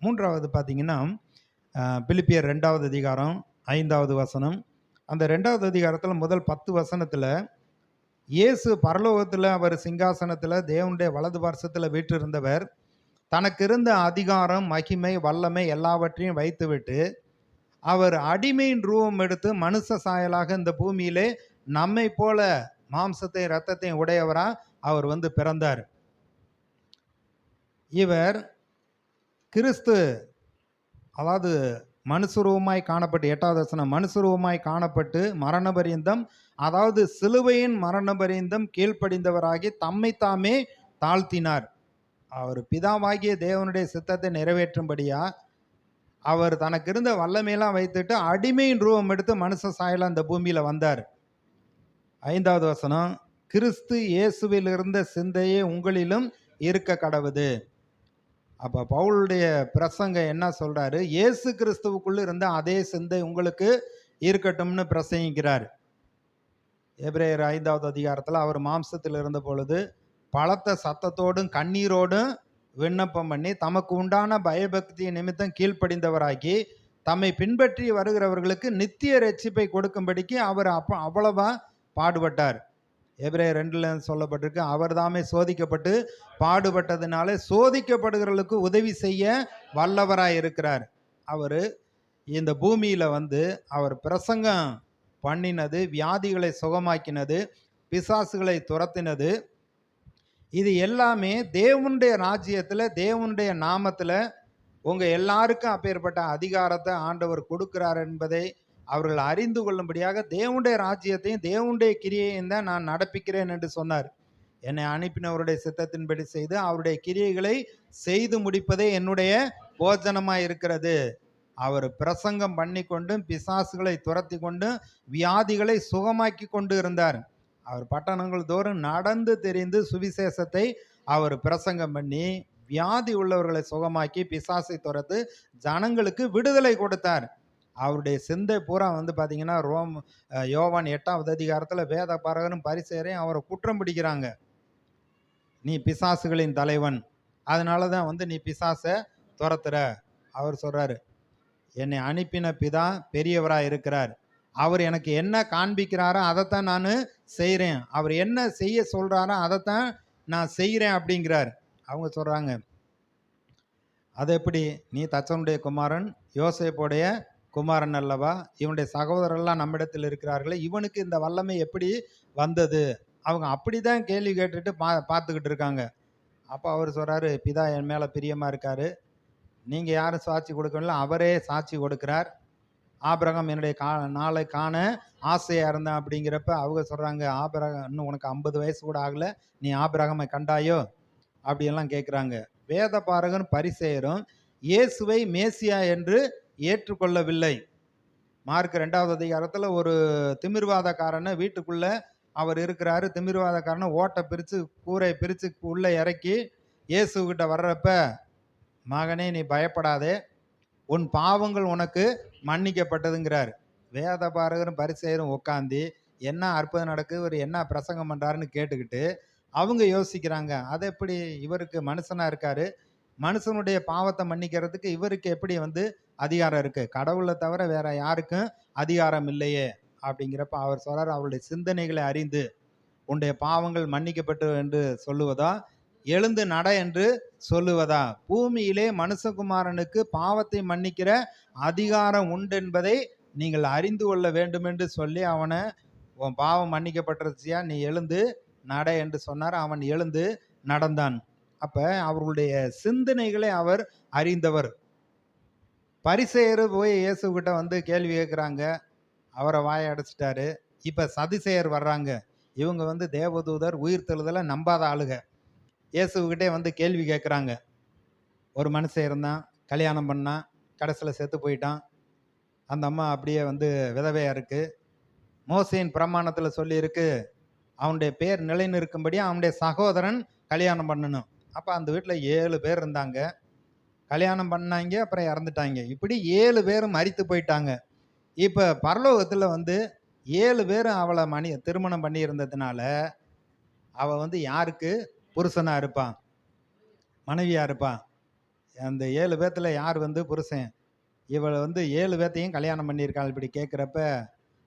மூன்றாவது பார்த்தீங்கன்னா, பிலிப்பியர் 2வது அதிகாரம் 5வது வசனம். அந்த 2வது அதிகாரத்தில் முதல் 10 வசனத்தில் இயேசு பரலோகத்தில் அவர் சிங்காசனத்தில் தேவனுடைய வலது பார்சத்தில் வீற்றிருந்தவர் தனக்கு இருந்த அதிகாரம், மகிமை, வல்லமை எல்லாவற்றையும் வைத்துவிட்டு அவர் அடிமையின் ரூபம் எடுத்து மனுஷ சாயலாக இந்த பூமியிலே நம்மை போல மாம்சத்தையும் இரத்தத்தையும் உடையவரா அவர் வந்து பிறந்தார். இவர் கிறிஸ்து, அதாவது மனுஷரூபமாய் காணப்பட்டு, 8வது வசனம், மனுஷரூபமாய் காணப்பட்டு மரண பரியந்தம், அதாவது சிலுவையின் மரண பரியந்தம் கீழ்ப்படிந்தவராகி தம்மை தாமே தாழ்த்தினார். அவர் பிதாவாகிய தேவனுடைய சித்தத்தை நிறைவேற்றும்படியா அவர் தனக்கு இருந்த வல்லமையெல்லாம் வைத்துட்டு அடிமையின் ரூபம் எடுத்து மனுஷ சாயலா இந்த பூமியில வந்தார். 5வது வசனம், கிறிஸ்து இயேசுவில் இருந்த சிந்தையே உங்களிலும் இருக்க கடவுது. அப்ப பவுலுடைய பிரசங்கம் என்ன சொல்றாரு? இயேசு கிறிஸ்துவுக்குள்ள இருந்த அதே சிந்தை உங்களுக்கு இருக்கட்டும்னு பிரசங்கிக்கிறார். எபிரேயர் 5வது அதிகாரத்தில் அவர் மாம்சத்தில் இருந்த பொழுது பலத்த சத்தத்தோடும் கண்ணீரோடும் விண்ணப்பம் பண்ணி தமக்கு உண்டான பயபக்திய நிமித்தம் கீழ்ப்படிந்தவராகி தம்மை பின்பற்றி வருகிறவர்களுக்கு நித்திய ரட்சிப்பை கொடுக்கும்படிக்கு அவர் அவ்வளவா பாடுபட்டார். எபிரேயர் 2ல் சொல்லப்பட்டிருக்கு, அவர் தாமே சோதிக்கப்பட்டு பாடுபட்டதுனால சோதிக்கப்படுகிறவர்களுக்கு உதவி செய்ய வல்லவராய் இருக்கிறார். அவர் இந்த பூமியில வந்து அவர் பிரசங்கம் பண்ணினது, வியாதிகளை சுகமாக்கினது, பிசாசுகளை துரத்தினது, இது எல்லாமே தேவனுடைய ராஜ்யத்தில் தேவனுடைய நாமத்தில் உங்கள் எல்லாருக்கும் அப்பேற்பட்ட அதிகாரத்தை ஆண்டவர் கொடுக்கிறார் என்பதை அவர்கள் அறிந்து கொள்ளும்படியாக தேவனுடைய ராஜ்யத்தையும் தேவனுடைய கிரியையும் தான் நான் நடப்பிக்கிறேன் என்று சொன்னார். என்னை அனுப்பினவருடைய சித்தத்தின்படி செய்து அவருடைய கிரியைகளை செய்து முடிப்பதே என்னுடைய போஜனமாக இருக்கிறது. அவர் பிரசங்கம் பண்ணி கொண்டும் பிசாசுகளை துரத்தி கொண்டும் வியாதிகளை சுகமாக்கி கொண்டு இருந்தார். அவர் பட்டணங்கள் தோறும் நடந்து தெரிந்து சுவிசேஷத்தை அவர் பிரசங்கம் பண்ணி வியாதி உள்ளவர்களை சுகமாக்கி பிசாசை துரத்து ஜனங்களுக்கு விடுதலை கொடுத்தார். அவருடைய சிந்தை பூரா வந்து பார்த்தீங்கன்னா யோவான் 8வது அதிகாரத்தில் வேத பாரகரும் பரிசேயரையும் அவரை குற்றம் பிடிக்கிறாங்க. நீ பிசாசுகளின் தலைவன், அதனால தான் வந்து நீ பிசாசை துரத்துற. அவர் சொல்றாரு, என்னை அனுப்பின பிதா பெரியவராக இருக்கிறார், அவர் எனக்கு என்ன காண்பிக்கிறாரோ அதைத்தான் நான் செய்கிறேன், அவர் என்ன செய்ய சொல்கிறாரோ அதைத்தான் நான் செய்கிறேன் அப்படிங்கிறார். அவங்க சொல்கிறாங்க, அது எப்படி, நீ தச்சனுடைய குமாரன் யோசேப்புடைய குமாரன் அல்லவா, இவனுடைய சகோதரர்லாம் நம்மிடத்தில் இருக்கிறார்களே, இவனுக்கு இந்த வல்லமை எப்படி வந்தது? அவங்க அப்படி தான் கேள்வி கேட்டுட்டு பார்த்துக்கிட்டு இருக்காங்க. அப்போ அவர் சொல்கிறாரு, பிதா என் மேலே பிரியமாக இருக்கார், நீங்கள் யாரும் சாட்சி கொடுக்கணும், அவரே சாட்சி கொடுக்குறார். ஆபிரகாம் என்னுடைய நாளை காண ஆசையாக இருந்தேன் அப்படிங்கிறப்ப அவங்க சொல்கிறாங்க, ஆபிரகாம் இன்னும் உனக்கு 50 வயசு கூட ஆகலை, நீ ஆபிரகாமை கண்டாயோ அப்படியெல்லாம் கேட்குறாங்க. வேத பாரகரும் பரிசேயரும் இயேசுவை மேசியா என்று ஏற்றுக்கொள்ளவில்லை. மார்க் 2வது அதிகாரத்தில் ஒரு திமிர்வாதக்காரனை வீட்டுக்குள்ளே அவர் இருக்கிறாரு, திமிர்வாதக்காரனை ஓட்டை பிரித்து கூரை பிரித்து உள்ளே இறக்கி இயேசுக்கிட்ட வர்றப்ப, மகனே நீ பயப்படாதே, உன் பாவங்கள் உனக்கு மன்னிக்கப்பட்டதுங்கிறார். வேத பாரகரும் பரிசேயரும் உட்காந்து என்ன அற்புதம் நடக்குது, இவர் என்ன பிரசங்கம் பண்ணுறாருன்னு கேட்டுக்கிட்டு அவங்க யோசிக்கிறாங்க, அது எப்படி இவருக்கு மனுஷனாக இருக்காரு, மனுஷனுடைய பாவத்தை மன்னிக்கிறதுக்கு இவருக்கு எப்படி வந்து அதிகாரம் இருக்குது, கடவுளை தவிர வேற யாருக்கும் அதிகாரம் இல்லையே அப்படிங்கிறப்ப அவர் சொல்கிறார், அவருடைய சிந்தனைகளை அறிந்து உன்னுடைய பாவங்கள் மன்னிக்கப்பட்டு என்று சொல்லுவதா, எழுந்து நட என்று சொல்லுவதா, பூமியிலே மனுஷகுமாரனுக்கு பாவத்தை மன்னிக்கிற அதிகாரம் உண்டு என்பதை நீங்கள் அறிந்து கொள்ள வேண்டும் என்று சொல்லி அவனை, உன் பாவம் மன்னிக்கப்பட்டுருச்சியா, நீ எழுந்து நட என்று சொன்னார். அவன் எழுந்து நடந்தான். அப்போ அவர்களுடைய சிந்தனைகளை அவர் அறிந்தவர். பரிசேயர் போய் இயேசுகிட்ட வந்து கேள்வி கேட்குறாங்க, அவரை வாயை அடைச்சிட்டாரு. இப்போ சதுசேயர் வர்றாங்க, இவங்க வந்து தேவதூதர் உயிர்த்தெழுதலை நம்பாத ஆளுக. இயேசுகிட்டே வந்து கேள்வி கேட்குறாங்க. ஒரு மனுஷன் இருந்தான், கல்யாணம் பண்ணான், கடைசியில் செத்து போயிட்டான், அந்த அம்மா அப்படியே வந்து விதவையாக இருக்குது, மோசேயின் பிரமாணத்தில் சொல்லியிருக்கு அவனுடைய பேர் நிலைன்னு இருக்கும்படி அவனுடைய சகோதரன் கல்யாணம் பண்ணணும். அப்போ அந்த வீட்டில் 7 பேர் இருந்தாங்க, கல்யாணம் பண்ணாங்க, அப்புறம் இறந்துட்டாங்க. இப்படி 7 பேரும் மரித்து போயிட்டாங்க. இப்போ பரலோகத்தில் வந்து 7 பேரும் அவளை திருமணம் பண்ணி இருந்ததுனால அவள் வந்து யாருக்கு புருஷனாக இருப்பான், மனைவியாக இருப்பான்? அந்த 7 பேத்துல யார் வந்து புருஷன்? இவள வந்து 7 பேத்தையும் கல்யாணம் பண்ணியிருக்காள். இப்படி கேட்குறப்ப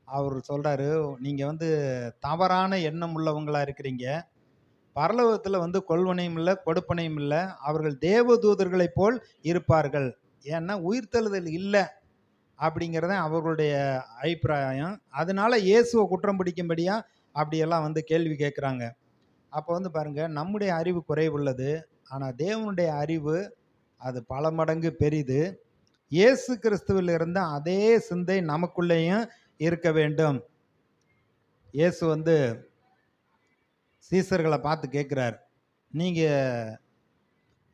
அவர் சொல்றாரு, நீங்க வந்து தவறான எண்ணம் உள்ளவங்களா இருக்கிறீங்க. பரலோகத்துல வந்து கொள்வனையும் இல்ல, கொடுப்பனையும் இல்ல. அவர்கள் தேவதூதர்களைப் போல் இருப்பார்கள். ஏன்னா உயிர்த்தெழுதல் இல்ல அப்படிங்கிறது தான் அவர்களுடைய அபிப்பிராயம். அதனால இயேசுவ குற்றம் பிடிக்கும்படியா அப்படியெல்லாம் வந்து கேள்வி கேட்குறாங்க. அப்போ வந்து பாருங்க, நம்முடைய அறிவு குறைவுள்ளது. ஆனா தேவனுடைய அறிவு அது பல மடங்கு பெரிது. இயேசு கிறிஸ்துவில் இருந்த அதே சிந்தை நமக்குள்ளேயும் இருக்க வேண்டும். இயேசு வந்து சீசர்களை பார்த்து கேட்கிறார், நீங்க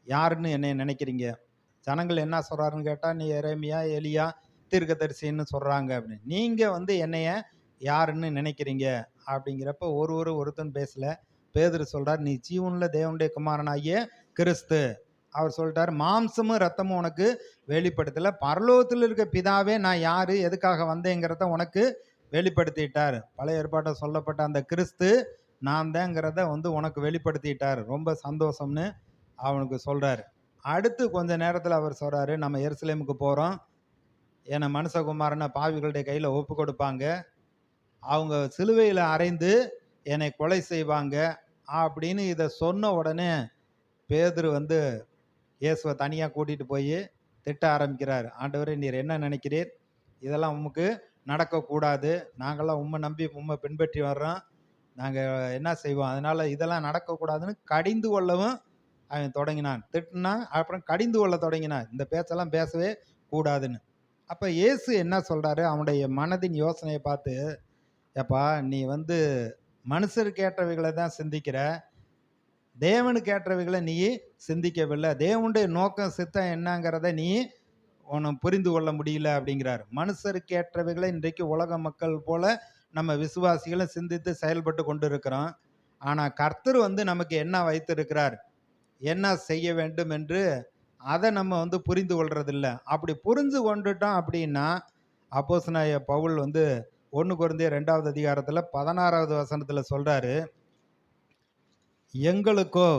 யாருன்னு என்னை நினைக்கிறீங்க? ஜனங்கள் என்ன சொல்றாருன்னு கேட்டா, நீ எரேமியா, எலியா, தீர்க்கதரிசின்னு சொல்றாங்க அப்படின்னு. நீங்க வந்து என்னைய யாருன்னு நினைக்கிறீங்க? அப்படிங்கிறப்ப ஒருத்தன் பேசல. பேதுரு சொல்றார், நீ ஜீவனுள்ள தேவனுடைய குமாரனாகிய கிறிஸ்து. அவர் சொல்லிட்டார், மாம்சமும் ரத்தமும் உனக்கு வெளிப்படுத்தல, பரலோகத்தில் இருக்க பிதாவே நான் யாரு, எதுக்காக வந்தேங்கிறத உனக்கு வெளிப்படுத்திட்டார். பழைய ஏற்பாட்டில் சொல்லப்பட்ட அந்த கிறிஸ்து நான் தாங்கிறத வந்து உனக்கு வெளிப்படுத்திட்டார். ரொம்ப சந்தோஷம்னு அவனுக்கு சொல்றாரு. அடுத்து கொஞ்ச நேரத்தில் அவர் சொல்றாரு, நம்ம எருசலேமுக்கு போறோம். ஏன்னா மனுஷகுமாரனை பாவிகளுடைய கையில ஒப்பு கொடுப்பாங்க. அவங்க சிலுவையில் அறைந்து என்னை கொலை செய்வாங்க அப்படின்னு இதை சொன்ன உடனே பேதுரு வந்து இயேசுவை தனியாக கூட்டிட்டு போய் திட்ட ஆரம்பிக்கிறார். ஆண்டவரே, நீர் என்ன நினைக்கிறீர்? இதெல்லாம் உமக்கு நடக்கக்கூடாது. நாங்கள்லாம் உம்மை நம்பி உம்மை பின்பற்றி வர்றோம். நாங்கள் என்ன செய்வோம்? அதனால இதெல்லாம் நடக்கக்கூடாதுன்னு கடிந்து கொள்ளவும் அவன் தொடங்கினான். திட்டினா அப்புறம் கடிந்து கொள்ள தொடங்கினான். இந்த பேச்செல்லாம் பேசவே கூடாதுன்னு. அப்போ இயேசு என்ன சொல்றாரு? அவனுடைய மனதின் யோசனையை பார்த்து, ஏப்பா நீ வந்து மனுஷருக்கு ஏற்றவைகளை தான் சிந்திக்கிற, தேவனுக்கு ஏற்றவைகளை நீ சிந்திக்கவில்லை. தேவனுடைய நோக்கம் சித்தம் என்னங்கிறத நீ உனக்கு புரிந்து கொள்ள முடியல அப்படிங்கிறார். மனுஷருக்கு ஏற்றவைகளை இன்றைக்கு உலக மக்கள் போல நம்ம விசுவாசிகளை சிந்தித்து செயல்பட்டு கொண்டு இருக்கிறோம். ஆனால் கர்த்தர் வந்து நமக்கு என்ன வைத்திருக்கிறார், என்ன செய்ய வேண்டும் என்று அதை நம்ம வந்து புரிந்து கொள்றதில்ல. அப்படி புரிந்து கொண்டுட்டோம் அப்படின்னா, அப்போஸ்தலனாகிய பவுல் வந்து 1 கொரிந்தியர் 2வது அதிகாரத்தில் 16வது வசனத்தில் சொல்றாரு, எங்களுக்கோ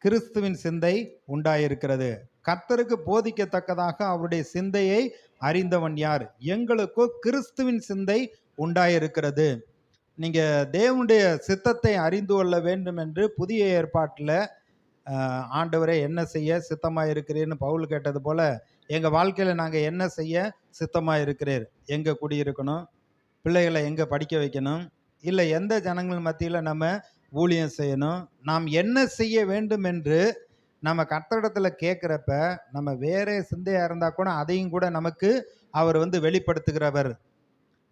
கிறிஸ்துவின் சிந்தை உண்டாயிருக்கிறது, கர்த்தருக்கு போதிக்கத்தக்கதாக அவருடைய சிந்தையை அறிந்தவன் யார்? எங்களுக்கோ கிறிஸ்துவின் சிந்தை உண்டாயிருக்கிறது. நீங்க தேவனுடைய சித்தத்தை அறிந்து கொள்ள வேண்டும் என்று புதிய ஏற்பாட்டில் ஆண்டவரே என்ன செய்ய சித்தமாக இருக்கிறீர்னு பவுல் கேட்டது போல, எங்கள் வாழ்க்கையில் நாங்கள் என்ன செய்ய சித்தமாக இருக்கிறீர்? எங்கே குடியிருக்கணும், பிள்ளைகளை எங்கே படிக்க வைக்கணும், இல்லை எந்த ஜனங்கள் மத்தியில் நம்ம ஊழியம் செய்யணும், நாம் என்ன செய்ய வேண்டும் என்று நம்ம கர்த்தரிடத்தில் கேட்குறப்ப, நம்ம வேற சிந்தையாக இருந்தால் கூட அதையும் கூட நமக்கு அவர் வந்து வெளிப்படுத்துகிறவர்.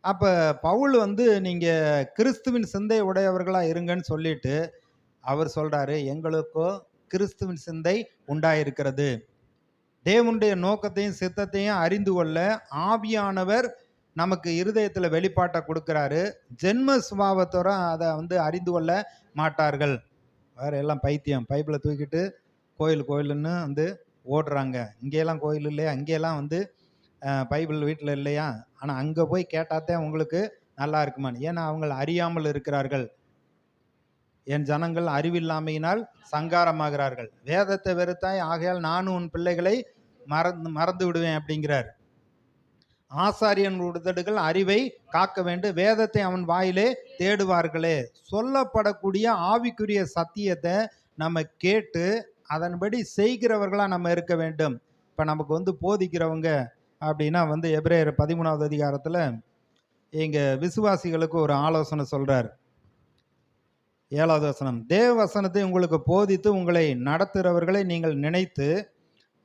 அப்போ பவுல் வந்து நீங்கள் கிறிஸ்துவின் சிந்தை உடையவர்களாக இருங்கன்னு சொல்லிட்டு அவர் சொல்கிறாரு, எங்களுக்கோ கிறிஸ்துவின் சிந்தை உண்டாயிருக்கிறது. தேவனுடைய நோக்கத்தையும் சித்தத்தையும் அறிந்து கொள்ள ஆவியானவர் நமக்கு இருதயத்தில் வெளிப்பாட்டை கொடுக்குறாரு. ஜென்ம சுபாவத்தோட அதை வந்து அறிந்து கொள்ள மாட்டார்கள். வேற எல்லாம் பைத்தியம், பைபிளை தூக்கிட்டு கோயிலுன்னு வந்து ஓடுறாங்க. இங்கேயெல்லாம் கோயில் இல்லையா, இங்கேயெல்லாம் வந்து பைபிள் வீட்டில் இல்லையா, ஆனால் அங்கே போய் கேட்டாத்தான் உங்களுக்கு நல்லா இருக்குமான்னு. ஏன்னா அவங்க அறியாமல் இருக்கிறார்கள். என் ஜனங்கள் அறிவில்லாமையினால் சங்காரமாகிறார்கள். வேதத்தை வெறுத்தாய், ஆகையால் நானும் உன் பிள்ளைகளை மறந்து விடுவேன் அப்படிங்கிறார். ஆசாரியன் உதடுகள் அறிவை காக்க வேண்டும், வேதத்தை அவன் வாயிலே தேடுவார்களே. சொல்லப்படக்கூடிய ஆவிக்குரிய சத்தியத்தை நம்ம கேட்டு அதன்படி செய்கிறவர்களாக நம்ம இருக்க வேண்டும். இப்போ நமக்கு வந்து போதிக்கிறவங்க அப்படின்னா வந்து எபிரேயர் 13வது அதிகாரத்தில் எங்கள் விசுவாசிகளுக்கு ஒரு ஆலோசனை சொல்கிறார். 7வது வசனம், தேவ வசனத்தை உங்களுக்கு போதித்து உங்களை நடத்துகிறவர்களை நீங்கள் நினைத்து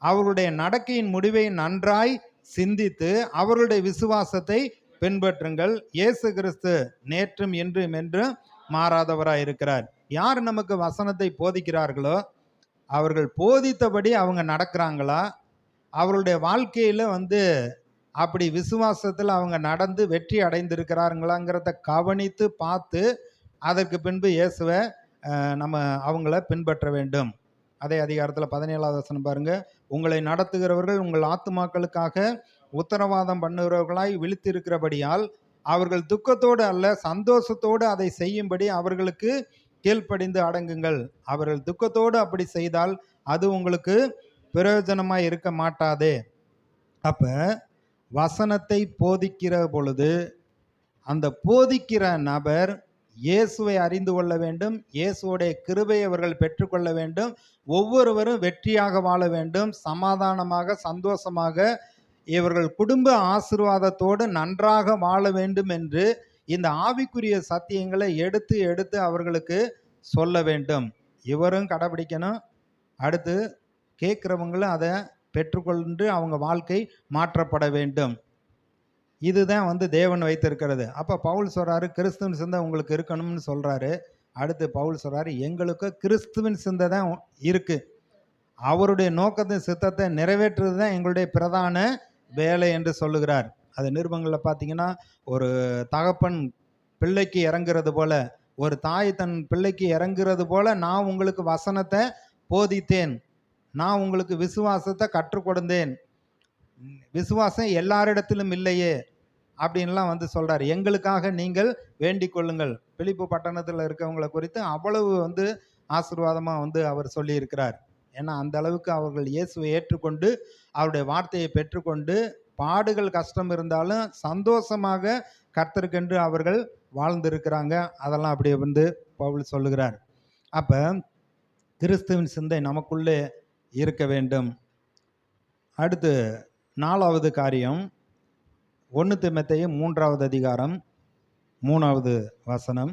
அவர்களுடைய நடக்கையின் முடிவை நன்றாய் சிந்தித்து அவர்களுடைய விசுவாசத்தை பின்பற்றுங்கள். இயேசு கிறிஸ்து நேற்றும் இன்றும் என்றும் மாறாதவராய் இருக்கிறார். யார் நமக்கு வசனத்தை போதிக்கிறார்களோ அவர்கள் போதித்தபடி அவங்க நடக்கிறாங்களா, அவர்களுடைய வாழ்க்கையில் வந்து அப்படி விசுவாசத்தில் அவங்க நடந்து வெற்றி அடைந்திருக்கிறார்களாங்கிறத கவனித்து பார்த்து அதற்கு பின்பு இயேசுவை நம்ம அவங்கள பின்பற்ற வேண்டும். அதே அதிகாரத்தில் 17வது வசனம் பாருங்க, உங்களை நடத்துகிறவர்கள் உங்கள் ஆத்துமாக்களுக்காக உத்தரவாதம் பண்ணுகிறவர்களாய் விழித்திருக்கிறபடியால் அவர்கள் துக்கத்தோடு அல்ல சந்தோஷத்தோடு அதை செய்யும்படி அவர்களுக்கு கீழ்ப்படிந்து அடங்குங்கள். அவர்கள் துக்கத்தோடு அப்படி செய்தால் அது உங்களுக்கு பிரயோஜனமாய் இருக்க மாட்டாதே. அப்ப வசனத்தை போதிக்கிற பொழுது அந்த போதிக்கிற நபர் இயேசுவை அறிந்து கொள்ள வேண்டும், இயேசுடைய கிருபையை அவர்கள் பெற்றுக்கொள்ள வேண்டும், ஒவ்வொருவரும் வெற்றியாக வாழ வேண்டும், சமாதானமாக சந்தோஷமாக இவர்கள் குடும்ப ஆசீர்வாதத்தோடு நன்றாக வாழ வேண்டும் என்று இந்த ஆவிக்குரிய சத்தியங்களை எடுத்து எடுத்து அவர்களுக்கு சொல்ல வேண்டும். இவரும் கடைபிடிக்கணும், அடுத்து கேட்குறவங்களும் அதை பெற்றுக்கொண்டு அவங்க வாழ்க்கை மாற்றப்பட வேண்டும். இதுதான் தேவன் வைத்திருக்கிறது. அப்போ பவுல் சொல்கிறாரு, கிறிஸ்துவின் சிந்தை உங்களுக்கு இருக்கணும்னு சொல்கிறாரு. அடுத்து பவுல் சொல்கிறாரு, எங்களுக்கு கிறிஸ்துவின் சிந்தை தான் இருக்குது, அவருடைய நோக்கத்தை சித்தத்தை நிறைவேற்றுறது தான் எங்களுடைய பிரதான வேலை என்று சொல்லுகிறார். அது நிருபங்களில் பார்த்தீங்கன்னா, ஒரு தகப்பன் பிள்ளைக்கு இறங்குறது போல, ஒரு தாய் தன் பிள்ளைக்கு இறங்குறது போல நான் உங்களுக்கு வசனத்தை போதித்தேன், நான் உங்களுக்கு விசுவாசத்தை கற்றுக் கொடுத்தேன், விசுவாசம் எல்லாரிடத்திலும் இல்லையே அப்படின்லாம் சொல்றாரு. எங்களுக்காக நீங்கள் வேண்டிக் கொள்ளுங்கள். பிலிப்பு பட்டணத்தில் இருக்கவங்களை குறித்து அவ்வளவு ஆசீர்வாதமா அவர் சொல்லி இருக்கிறார். ஏன்னா அந்த அளவுக்கு அவர்கள் இயேசுவை ஏற்றுக்கொண்டு அவருடைய வார்த்தையை பெற்றுக்கொண்டு பாடுகள் கஷ்டம் இருந்தாலும் சந்தோஷமாக கர்த்தருக்கென்று அவர்கள் வாழ்ந்திருக்கிறாங்க. அதெல்லாம் அப்படி பவுல் சொல்லுகிறார். அப்ப கிறிஸ்துவின் சிந்தை நமக்குள்ளே இருக்க வேண்டும். அடுத்து 4வது காரியம், 1 தீமோத்தேயு 3வது அதிகாரம் 3வது வசனம்.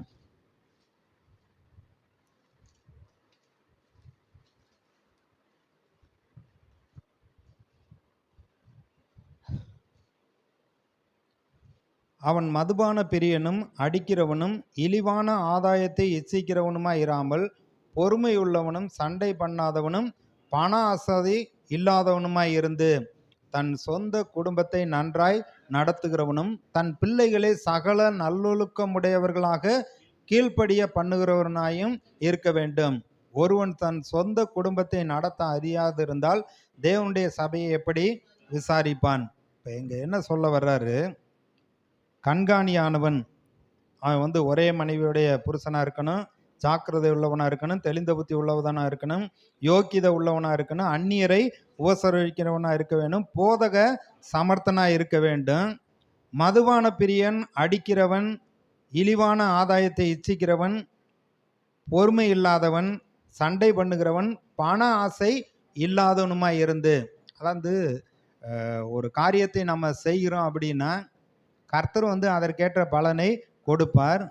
அவன் மதுபான பிரியனும் அடிக்கிறவனும் இழிவான ஆதாயத்தை இச்சிக்கிறவனுமாய் இராமல் பொறுமையுள்ளவனும் சண்டை பண்ணாதவனும் பண ஆசை இல்லாதவனுமாய் இருந்து தன் சொந்த குடும்பத்தை நன்றாய் நடத்துகிறவனும் தன் பிள்ளைகளை சகல நல்லொழுக்கமுடையவர்களாக கீழ்ப்படிய பண்ணுகிறவனாயும் இருக்க வேண்டும். ஒருவன் தன் சொந்த குடும்பத்தை நடத்த அறியாதிருந்தால் தேவனுடைய சபையை எப்படி விசாரிப்பான்? இப்போ இங்க என்ன சொல்ல வர்றாரு, கண்காணியானவன் அவன் ஒரே மனைவியுடைய புருஷனா இருக்கணும், ஜாக்கிரதை உள்ளவனா இருக்கணும், தெளிந்த புத்தி உள்ளவனா இருக்கணும், யோக்கியதை உள்ளவனா இருக்கணும், அந்நியரை உபசரிக்கிறவனா இருக்க வேண்டும், போதக சமர்த்தனா இருக்க வேண்டும். மதுபான பிரியன், அடிக்கிறவன், இழிவான ஆதாயத்தை இச்சிக்கிறவன், பொறுமை இல்லாதவன், சண்டை பண்ணுகிறவன், பண ஆசை இல்லாதவனுமாய் இருந்து. அதாவது ஒரு காரியத்தை நம்ம செய்கிறோம் அப்படின்னா கர்த்தர் அதற்கேற்ற பலனை கொடுப்பார்.